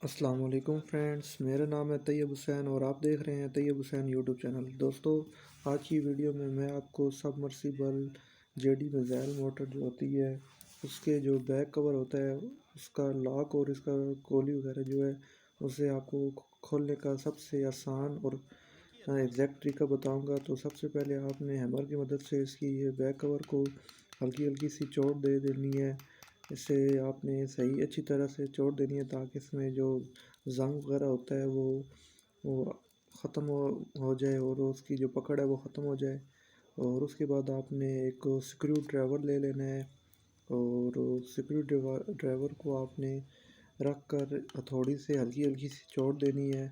السلام علیکم فرینڈس، میرا نام ہے طیب حسین اور آپ دیکھ رہے ہیں طیب حسین یوٹیوب چینل۔ دوستو، آج کی ویڈیو میں آپ کو submersible J D missile motor جو ہوتی ہے اس کے جو بیک کور ہوتا ہے اس کا لاک اور اس کا کولی وغیرہ جو ہے اسے آپ کو کھولنے کا سب سے آسان اور ایگزیکٹ طریقہ بتاؤں گا۔ تو سب سے پہلے آپ نے ہیمر کی مدد سے اس کی یہ بیک کور کو ہلکی ہلکی سی چوٹ دے دینی ہے۔ اسے آپ نے صحیح اچھی طرح سے چوٹ دینی ہے تاکہ اس میں جو زنگ وغیرہ ہوتا ہے وہ ختم ہو جائے اور اس کی جو پکڑ ہے وہ ختم ہو جائے۔ اور اس کے بعد آپ نے ایک سکریو ڈرائیور لے لینا ہے اور سکریو ڈرائیور کو آپ نے رکھ کر ہتھوڑی سے ہلکی ہلکی سی چوٹ دینی ہے۔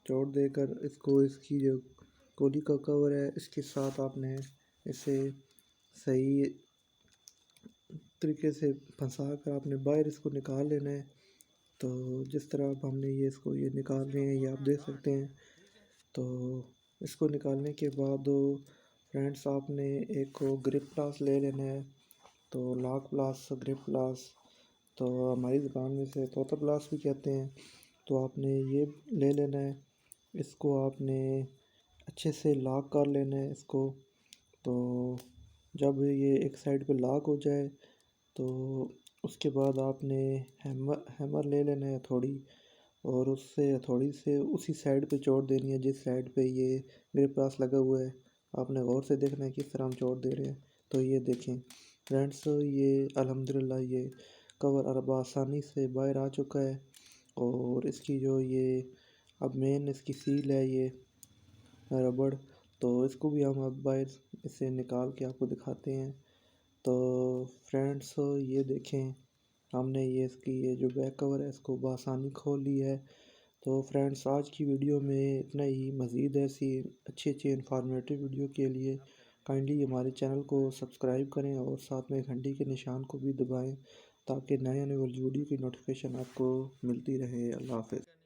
چوٹ دے کر اس کی جو کولی کا کور ہے اس کے ساتھ آپ نے اسے صحیح طریقے سے پھنسا کر آپ نے باہر اس کو نکال لینا ہے۔ تو جس طرح اب ہم نے یہ نکال رہے ہیں، یہ آپ دیکھ سکتے ہیں۔ تو اس کو نکالنے کے بعد فرینڈس آپ نے ایک گرپ پلاس لے لینا ہے، تو لاک پلاس، گرپ پلاس، تو ہماری زبان میں سے طوطا پلاس بھی کہتے ہیں۔ تو آپ نے یہ لے لینا ہے، اس کو آپ نے اچھے سے لاک کر لینا ہے اس کو۔ تو جب یہ ایک سائڈ پہ لاک ہو جائے تو اس کے بعد آپ نے ہیمر لے لینا ہے تھوڑی، اور اس سے تھوڑی سے اسی سائڈ پہ چوٹ دینی ہے جس سائڈ پہ یہ گرپ پلاس لگا ہوا ہے۔ آپ نے غور سے دیکھنا ہے کس طرح ہم چوٹ دے رہے ہیں۔ تو یہ دیکھیں فرینڈس، یہ الحمدللہ یہ کور اب آسانی سے باہر آ چکا ہے، اور اس کی جو یہ اب مین اس کی سیل ہے یہ ربڑ، تو اس کو بھی ہم اب باہر اسے نکال کے آپ کو دکھاتے ہیں۔ تو فرینڈس یہ دیکھیں، ہم نے اس کی یہ جو بیک کور ہے اس کو بآسانی کھول لی ہے۔ تو فرینڈس آج کی ویڈیو میں اتنا ہی۔ مزید ایسی اچھی انفارمیٹیو ویڈیو کے لیے کائنڈلی ہمارے چینل کو سبسکرائب کریں اور ساتھ میں گھنٹی کے نشان کو بھی دبائیں تاکہ نئے آنے والی ویڈیو کی نوٹیفیکیشن آپ کو ملتی رہے۔ اللہ حافظ۔